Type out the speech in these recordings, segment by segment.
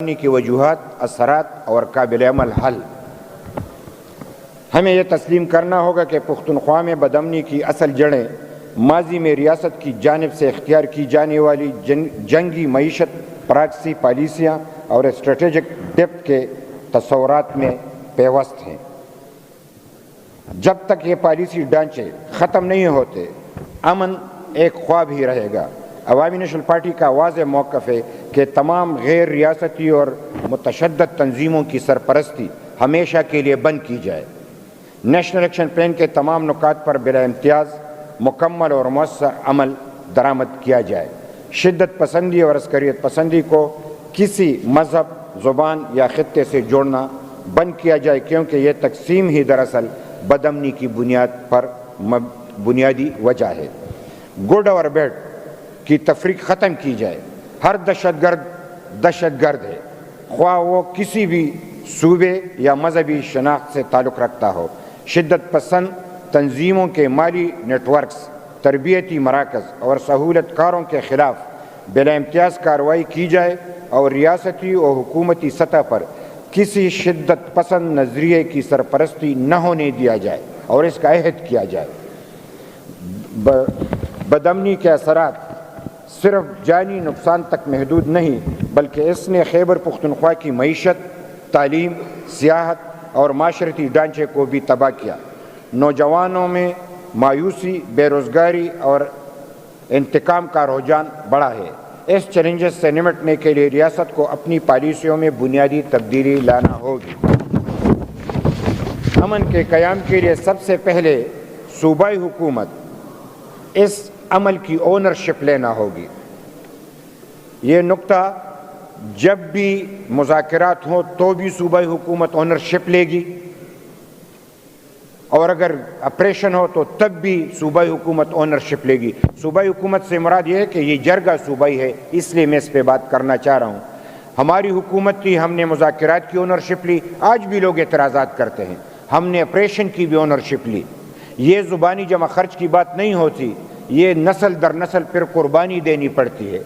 کی وجوہات، اثرات اور قابل عمل حل۔ ہمیں یہ تسلیم کرنا ہوگا کہ پختونخوا میں بدامنی کی اصل جڑیں ماضی میں ریاست کی جانب سے اختیار کی جانے والی جنگی معیشت، پراکسی پالیسیاں اور اسٹریٹجک ڈیپتھ کے تصورات میں پیوست ہیں۔ جب تک یہ پالیسی ڈھانچے ختم نہیں ہوتے، امن ایک خواب ہی رہے گا۔ عوامی نیشنل پارٹی کا واضح موقف ہے کہ تمام غیر ریاستی اور متشدد تنظیموں کی سرپرستی ہمیشہ کے لیے بند کی جائے۔ نیشنل ایکشن پلان کے تمام نکات پر بلا امتیاز مکمل اور مؤثر عمل درآمد کیا جائے۔ شدت پسندی اور عسکریت پسندی کو کسی مذہب، زبان یا خطے سے جوڑنا بند کیا جائے، کیونکہ یہ تقسیم ہی دراصل بدامنی کی بنیادی وجہ ہے۔ گڈ اور بیڈ کی تفریق ختم کی جائے۔ ہر دہشت گرد ہے، خواہ وہ کسی بھی صوبے یا مذہبی شناخت سے تعلق رکھتا ہو۔ شدت پسند تنظیموں کے مالی نیٹ ورکس، تربیتی مراکز اور سہولت کاروں کے خلاف بلا امتیاز کارروائی کی جائے اور ریاستی و حکومتی سطح پر کسی شدت پسند نظریے کی سرپرستی نہ ہونے دیا جائے اور اس کا عہد کیا جائے۔ بدامنی کے اثرات صرف جانی نقصان تک محدود نہیں، بلکہ اس نے خیبر پختونخوا کی معیشت، تعلیم، سیاحت اور معاشرتی ڈھانچے کو بھی تباہ کیا۔ نوجوانوں میں مایوسی، بے روزگاری اور انتقام کا رجحان بڑھا ہے۔ اس چیلنجز سے نمٹنے کے لیے ریاست کو اپنی پالیسیوں میں بنیادی تبدیلی لانا ہوگی۔ امن کے قیام کے لیے سب سے پہلے صوبائی حکومت اس عمل کی اونرشپ لینا ہوگی۔ یہ نقطہ جب بھی مذاکرات ہوں تو بھی صوبائی حکومت اونرشپ لے گی، اور اگر آپریشن ہو تو تب بھی صوبائی حکومت اونرشپ لے گی۔ صوبائی حکومت سے مراد یہ ہے کہ یہ جرگہ صوبائی ہے، اس لیے میں اس پہ بات کرنا چاہ رہا ہوں۔ ہماری حکومت تھی، ہم نے مذاکرات کی اونرشپ لی، آج بھی لوگ اعتراضات کرتے ہیں۔ ہم نے آپریشن کی بھی اونرشپ لی۔ یہ زبانی جمع خرچ کی بات نہیں ہوتی، یہ نسل در نسل پھر قربانی دینی پڑتی ہے،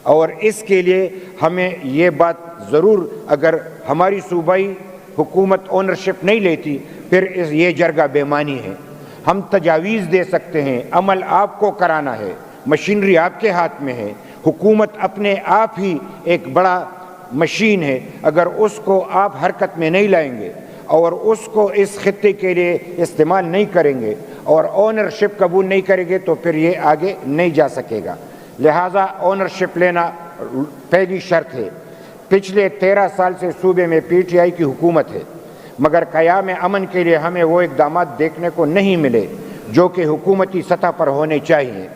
اور اس کے لیے ہمیں یہ بات ضرور، اگر ہماری صوبائی حکومت اونرشپ نہیں لیتی پھر یہ جرگہ بے معنی ہے۔ ہم تجاویز دے سکتے ہیں، عمل آپ کو کرانا ہے، مشینری آپ کے ہاتھ میں ہے۔ حکومت اپنے آپ ہی ایک بڑا مشین ہے، اگر اس کو آپ حرکت میں نہیں لائیں گے اور اس کو اس خطے کے لیے استعمال نہیں کریں گے اور اونرشپ قبول نہیں کریں گے تو پھر یہ آگے نہیں جا سکے گا۔ لہٰذا اونرشپ لینا پہلی شرط ہے۔ پچھلے 13 سال سے صوبے میں پی ٹی آئی کی حکومت ہے، مگر قیام امن کے لیے ہمیں وہ اقدامات دیکھنے کو نہیں ملے جو کہ حکومتی سطح پر ہونے چاہیے۔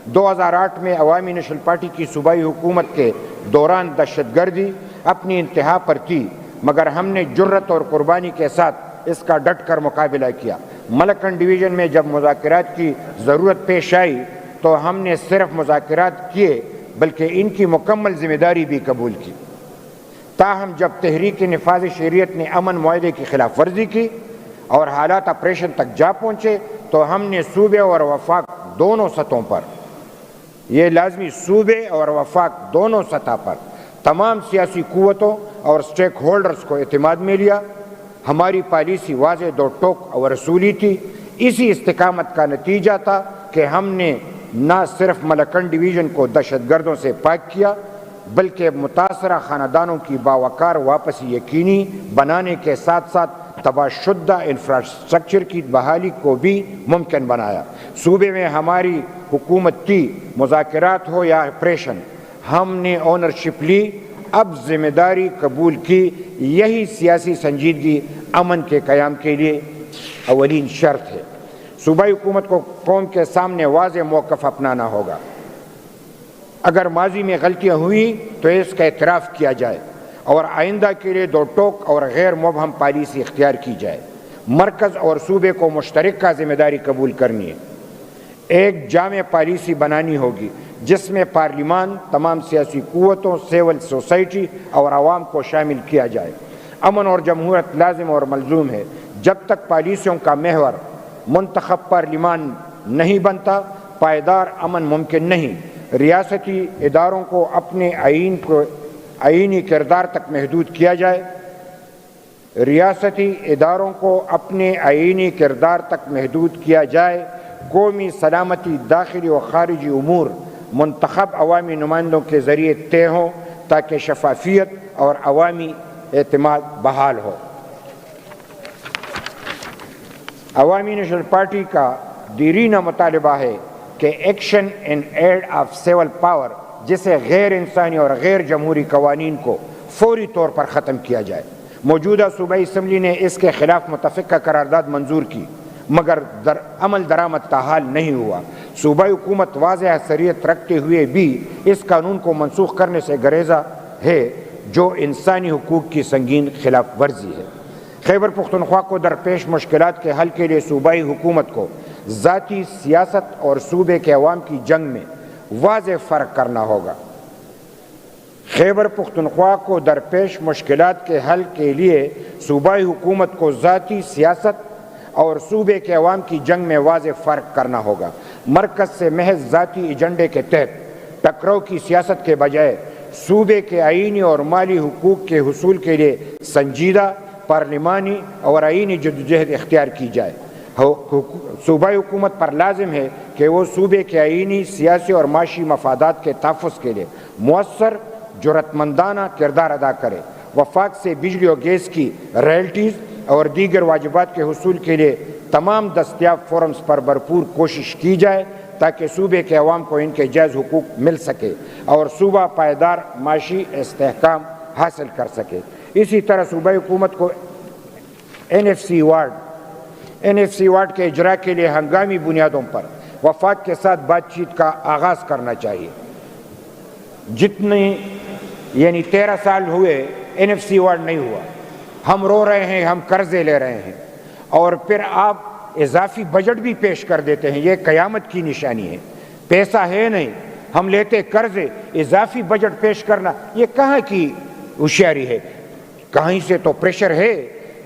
2008 میں عوامی نیشنل پارٹی کی صوبائی حکومت کے دوران دہشت گردی اپنی انتہا پر تھی، مگر ہم نے جرت اور قربانی کے ساتھ اس کا ڈٹ کر مقابلہ کیا۔ ملکن ڈویژن میں جب مذاکرات کی ضرورت پیش آئی تو ہم نے صرف مذاکرات کیے بلکہ ان کی مکمل ذمہ داری بھی قبول کی۔ تاہم جب تحریک نفاذ شریعت نے امن معاہدے کی خلاف ورزی کی اور حالات آپریشن تک جا پہنچے تو ہم نے صوبے اور وفاق دونوں سطحوں پر، یہ لازمی صوبے اور وفاق دونوں سطح پر تمام سیاسی قوتوں اور سٹیک ہولڈرز کو اعتماد میں لیا۔ ہماری پالیسی واضح، دو ٹوک اور اصولی تھی۔ اسی استقامت کا نتیجہ تھا کہ ہم نے نہ صرف ملکن ڈویژن کو دہشت گردوں سے پاک کیا بلکہ متاثرہ خاندانوں کی باوقار واپسی یقینی بنانے کے ساتھ ساتھ تباہ شدہ انفراسٹرکچر کی بحالی کو بھی ممکن بنایا۔ صوبے میں ہماری حکومت کی، مذاکرات ہو یا آپریشن، ہم نے اونرشپ لی، اب ذمہ داری قبول کی۔ یہی سیاسی سنجیدگی امن کے قیام کے لیے اولین شرط ہے۔ صوبائی حکومت کو قوم کے سامنے واضح موقف اپنانا ہوگا۔ اگر ماضی میں غلطیاں ہوئیں تو اس کا اعتراف کیا جائے اور آئندہ کے لیے دو ٹوک اور غیر مبہم پالیسی اختیار کی جائے۔ مرکز اور صوبے کو مشترکہ ذمہ داری قبول کرنی ہے۔ ایک جامع پالیسی بنانی ہوگی جس میں پارلیمان، تمام سیاسی قوتوں، سول سوسائٹی اور عوام کو شامل کیا جائے۔ امن اور جمہوریت لازم اور ملزوم ہے۔ جب تک پالیسیوں کا محور منتخب پارلیمان نہیں بنتا، پائیدار امن ممکن نہیں۔ ریاستی اداروں کو اپنے آئین کو آئینی کردار تک محدود کیا جائے، ریاستی اداروں کو اپنے آئینی کردار تک محدود کیا جائے، قومی سلامتی، داخلی و خارجی امور منتخب عوامی نمائندوں کے ذریعے طے ہوں تاکہ شفافیت اور عوامی اعتماد بحال ہو۔ عوامی نیشنل پارٹی کا دیرینہ مطالبہ ہے کہ action in aid of civil power, جسے غیر انسانی اور غیر جمہوری قوانین کو فوری طور پر ختم کیا جائے۔ موجودہ صوبائی اسمبلی نے اس کے خلاف متفقہ قرارداد منظور کی، مگر عمل درآمد تاحال نہیں ہوا۔ صوبائی حکومت واضح اکثریت رکھتے ہوئے بھی اس قانون کو منسوخ کرنے سے گریزاں ہے، جو انسانی حقوق کی سنگین خلاف ورزی ہے۔ خیبر پختونخوا کو درپیش مشکلات کے حل کے لیے صوبائی حکومت کو ذاتی سیاست اور صوبے کے عوام کی جنگ میں واضح فرق کرنا ہوگا۔ خیبر پختونخوا کو درپیش مشکلات کے حل کے لیے صوبائی حکومت کو ذاتی سیاست اور صوبے کے عوام کی جنگ میں واضح فرق کرنا ہوگا۔ مرکز سے محض ذاتی ایجنڈے کے تحت ٹکراؤ کی سیاست کے بجائے صوبے کے آئینی اور مالی حقوق کے حصول کے لیے سنجیدہ پارلیمانی اور آئینی جدوجہد اختیار کی جائے۔ صوبائی حکومت پر لازم ہے کہ وہ صوبے کے آئینی، سیاسی اور معاشی مفادات کے تحفظ کے لیے مؤثر جرأتمندانہ کردار ادا کرے۔ وفاق سے بجلی اور گیس کی رائلٹیز اور دیگر واجبات کے حصول کے لیے تمام دستیاب فورمز پر بھرپور کوشش کی جائے تاکہ صوبے کے عوام کو ان کے جائز حقوق مل سکے اور صوبہ پائیدار معاشی استحکام حاصل کر سکے۔ اسی طرح صوبائی حکومت کو این ایف سی وارڈ کے اجراء کے لیے ہنگامی بنیادوں پر وفاق کے ساتھ بات چیت کا آغاز کرنا چاہیے۔ جتنے 13 سال ہوئے این ایف سی وارڈ نہیں ہوا، ہم رو رہے ہیں، ہم قرضے لے رہے ہیں، اور پھر آپ اضافی بجٹ بھی پیش کر دیتے ہیں۔ یہ قیامت کی نشانی ہے۔ پیسہ ہے نہیں، ہم لیتے قرضے، اضافی بجٹ پیش کرنا، یہ کہاں کی ہوشیاری ہے؟ کہیں سے تو پریشر ہے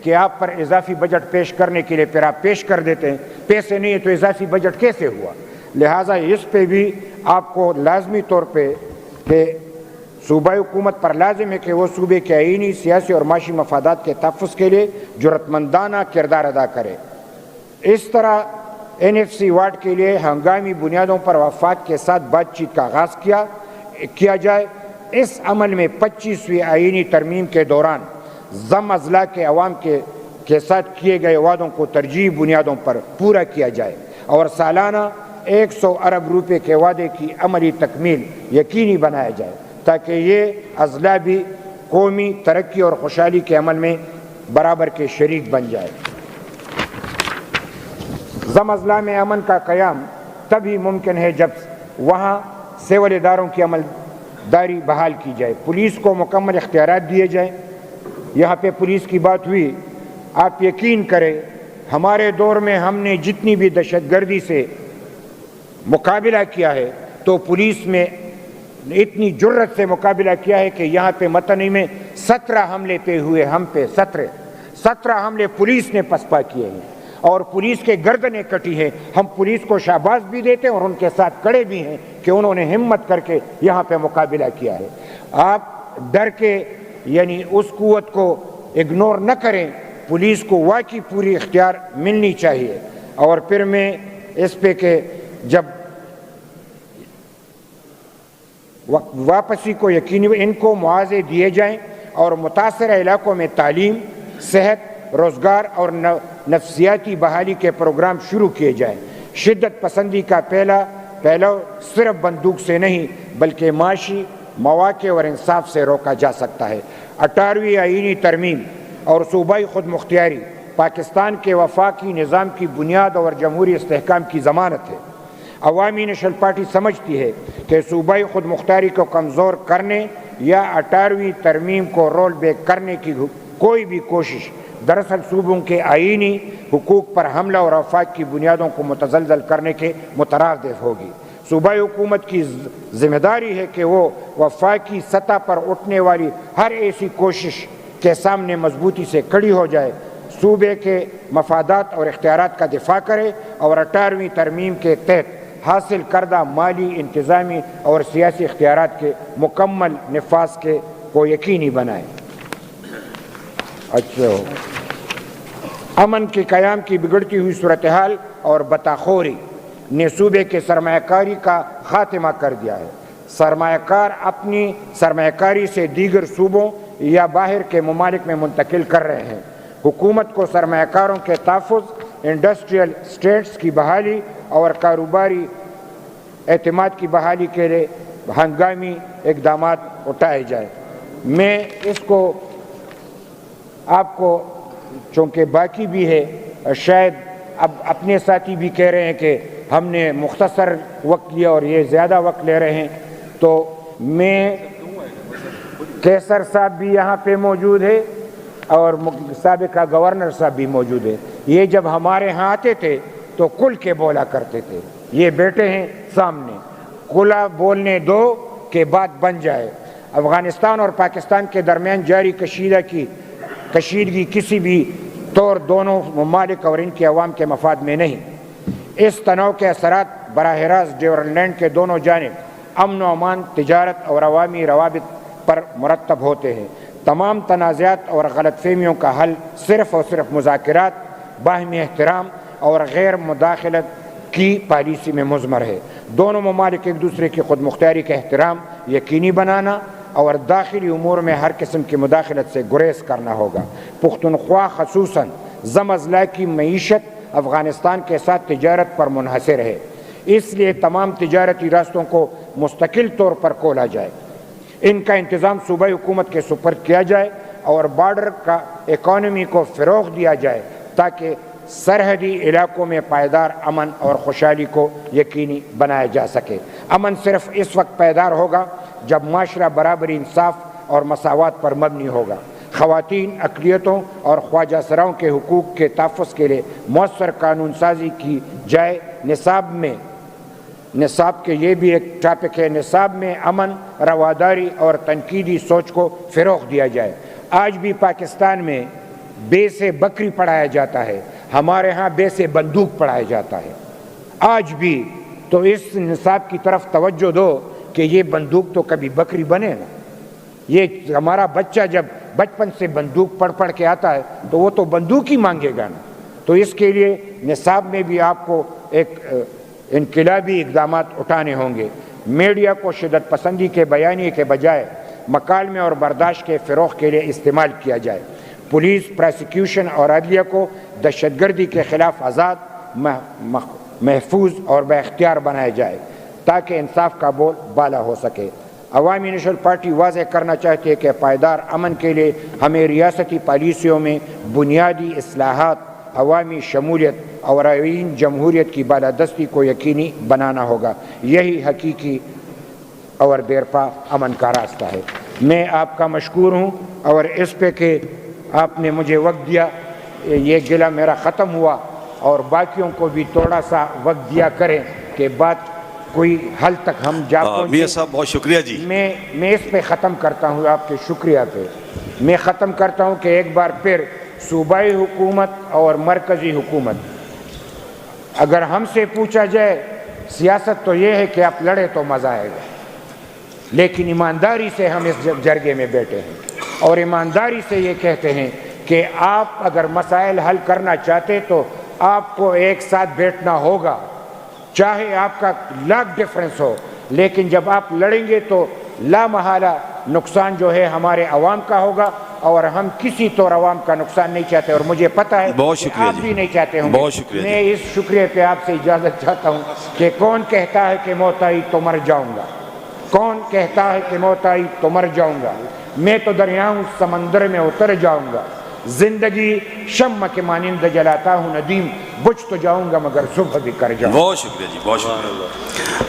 کہ آپ پر اضافی بجٹ پیش کرنے کے لیے، پھر آپ پیش کر دیتے ہیں۔ پیسے نہیں ہیں تو اضافی بجٹ کیسے ہوا؟ لہٰذا اس پہ بھی آپ کو لازمی طور پہ کہ صوبائی حکومت پر لازم ہے کہ وہ صوبے کے آئینی، سیاسی اور معاشی مفادات کے تحفظ کے لیے جرأتمندانہ کردار ادا کرے۔ اس طرح این ایف سی وارڈ کے لیے ہنگامی بنیادوں پر وفاق کے ساتھ بات چیت کا آغاز کیا جائے۔ اس عمل میں 25ویں آئینی ترمیم کے دوران ضم اضلاع کے عوام کے ساتھ کیے گئے وعدوں کو ترجیحی بنیادوں پر پورا کیا جائے اور سالانہ 100 ارب روپے کے وعدے کی عملی تکمیل یقینی بنایا جائے تاکہ یہ اضلاع بھی قومی ترقی اور خوشحالی کے عمل میں برابر کے شریک بن جائے۔ ضم اضلاع میں امن کا قیام تبھی ممکن ہے جب وہاں سول اداروں کی عمل داری بحال کی جائے، پولیس کو مکمل اختیارات دیے جائیں۔ یہاں پہ پولیس کی بات ہوئی، آپ یقین کریں ہمارے دور میں ہم نے جتنی بھی دہشت گردی سے مقابلہ کیا ہے تو پولیس میں اتنی جرت سے مقابلہ کیا ہے کہ یہاں پہ متنی میں 17 حملے پہ ہوئے، ہم پہ 17 حملے پولیس نے پسپا کیے ہیں اور پولیس کے گردنیں کٹی ہیں۔ ہم پولیس کو شاباش بھی دیتے ہیں اور ان کے ساتھ کڑے بھی ہیں کہ انہوں نے ہمت کر کے یہاں پہ مقابلہ کیا ہے۔ آپ ڈر کے اس قوت کو اگنور نہ کریں، پولیس کو واقعی پوری اختیار ملنی چاہیے۔ اور پھر میں اس پہ کہ جب واپسی کو یقینی ان کو معاوضے دیے جائیں اور متاثرہ علاقوں میں تعلیم، صحت، روزگار اور نفسیاتی بحالی کے پروگرام شروع کیے جائیں۔ شدت پسندی کا پہلو صرف بندوق سے نہیں بلکہ معاشی مواقع اور انصاف سے روکا جا سکتا ہے۔ 18ویں آئینی ترمیم اور صوبائی خود مختاری پاکستان کے وفاقی نظام کی بنیاد اور جمہوری استحکام کی ضمانت ہے۔ عوامی نیشنل پارٹی سمجھتی ہے کہ صوبائی خود مختاری کو کمزور کرنے یا 18ویں ترمیم کو رول بیک کرنے کی کوئی بھی کوشش دراصل صوبوں کے آئینی حقوق پر حملہ اور وفاق کی بنیادوں کو متزلزل کرنے کے مترادف ہوگی۔ صوبائی حکومت کی ذمہ داری ہے کہ وہ وفاقی سطح پر اٹھنے والی ہر ایسی کوشش کے سامنے مضبوطی سے کھڑی ہو جائے، صوبے کے مفادات اور اختیارات کا دفاع کرے اور 18ویں ترمیم کے تحت حاصل کردہ مالی، انتظامی اور سیاسی اختیارات کے مکمل نفاذ کے کو یقینی بنائیں۔ اچھا، امن کے قیام کی بگڑتی ہوئی صورتحال اور بطاخوری نے صوبے کے سرمایہ کاری کا خاتمہ کر دیا ہے۔ سرمایہ کار اپنی سرمایہ کاری سے دیگر صوبوں یا باہر کے ممالک میں منتقل کر رہے ہیں۔ حکومت کو سرمایہ کاروں کے تحفظ، انڈسٹریل اسٹیٹس کی بحالی اور کاروباری اعتماد کی بحالی کے لیے ہنگامی اقدامات اٹھائے جائیں۔ میں اس کو آپ کو، چونکہ باقی بھی ہے، شاید اب اپنے ساتھی بھی کہہ رہے ہیں کہ ہم نے مختصر وقت لیا اور یہ زیادہ وقت لے رہے ہیں، تو میں کیسر صاحب بھی یہاں پہ موجود ہے اور سابقہ گورنر صاحب بھی موجود ہے۔ یہ جب ہمارے ہاں آتے تھے تو کھل کے بولا کرتے تھے، یہ بیٹے ہیں سامنے، کھلا بولنے دو کہ بات بن جائے۔ افغانستان اور پاکستان کے درمیان جاری کشیدگی کسی بھی طور دونوں ممالک اور ان کے عوام کے مفاد میں نہیں۔ اس تنوع کے اثرات براہ راست ڈیورنڈ لینڈ کے دونوں جانب امن و امان، تجارت اور عوامی روابط پر مرتب ہوتے ہیں۔ تمام تنازعات اور غلط فہمیوں کا حل صرف اور صرف مذاکرات، باہمی احترام اور غیر مداخلت کی پالیسی میں مضمر ہے۔ دونوں ممالک ایک دوسرے کی خود مختاری کا احترام یقینی بنانا اور داخلی امور میں ہر قسم کی مداخلت سے گریز کرنا ہوگا۔ پختونخوا خصوصاً زم اضلاع کی معیشت افغانستان کے ساتھ تجارت پر منحصر ہے، اس لیے تمام تجارتی راستوں کو مستقل طور پر کھولا جائے، ان کا انتظام صوبائی حکومت کے سپرد کیا جائے اور بارڈر کا اکانومی کو فروغ دیا جائے تاکہ سرحدی علاقوں میں پائیدار امن اور خوشحالی کو یقینی بنایا جا سکے۔ امن صرف اس وقت پائیدار ہوگا جب معاشرہ برابری، انصاف اور مساوات پر مبنی ہوگا۔ خواتین، اقلیتوں اور خواجہ سراؤں کے حقوق کے تحفظ کے لیے مؤثر قانون سازی کی جائے۔ نصاب کے یہ بھی ایک ٹاپک ہے، نصاب میں امن، رواداری اور تنقیدی سوچ کو فروغ دیا جائے۔ آج بھی پاکستان میں بے سے بکری پڑھایا جاتا ہے، ہمارے ہاں بے سے بندوق پڑھایا جاتا ہے آج بھی، تو اس نصاب کی طرف توجہ دو کہ یہ بندوق تو کبھی بکری بنے نا۔ یہ ہمارا بچہ جب بچپن سے بندوق پڑھ کے آتا ہے تو وہ تو بندوق ہی مانگے گا نا۔ تو اس کے لیے نصاب میں بھی آپ کو ایک انقلابی اقدامات اٹھانے ہوں گے۔ میڈیا کو شدت پسندی کے بیانیے کے بجائے مکالمے اور برداشت کے فروغ کے لیے استعمال کیا جائے۔ پولیس، پراسیکیوشن اور عدلیہ کو دہشت گردی کے خلاف آزاد، محفوظ اور بااختیار بنایا جائے تاکہ انصاف کا بول بالا ہو سکے۔ عوامی نیشنل پارٹی واضح کرنا چاہتی ہے کہ پائیدار امن کے لیے ہمیں ریاستی پالیسیوں میں بنیادی اصلاحات، عوامی شمولیت اور آئین جمہوریت کی بالادستی کو یقینی بنانا ہوگا۔ یہی حقیقی اور دیرپا امن کا راستہ ہے۔ میں آپ کا مشکور ہوں اور اس پہ کہ آپ نے مجھے وقت دیا، یہ گلہ میرا ختم ہوا، اور باقیوں کو بھی تھوڑا سا وقت دیا کریں کہ بات کوئی حل تک ہم جا پہنچے۔ میاں صاحب بہت شکریہ جی۔ میں اس پہ ختم کرتا ہوں، آپ کے شکریہ پہ میں ختم کرتا ہوں کہ ایک بار پھر صوبائی حکومت اور مرکزی حکومت، اگر ہم سے پوچھا جائے سیاست تو یہ ہے کہ آپ لڑے تو مزہ آئے گا، لیکن ایمانداری سے ہم اس جرگے میں بیٹھے ہیں اور ایمانداری سے یہ کہتے ہیں کہ آپ اگر مسائل حل کرنا چاہتے تو آپ کو ایک ساتھ بیٹھنا ہوگا، چاہے آپ کا لاکھ ڈفرنس ہو، لیکن جب آپ لڑیں گے تو لا محالہ نقصان جو ہے ہمارے عوام کا ہوگا، اور ہم کسی طور عوام کا نقصان نہیں چاہتے، اور مجھے پتہ ہے کہ آپ بھی نہیں چاہتے ہوں گے۔ میں اس شکریہ پہ آپ سے اجازت چاہتا ہوں کہ کون کہتا ہے کہ موت آئی تو مر جاؤں گا، کون کہتا ہے کہ موت آئی تو مر جاؤں گا، میں تو دریاؤں سمندر میں اتر جاؤں گا، زندگی شمع کے مانند جلاتا ہوں ندیم، بجھ تو جاؤں گا مگر صبح بھی کر جاؤں گا۔ بہت شکریہ جی، بہت شکریہ۔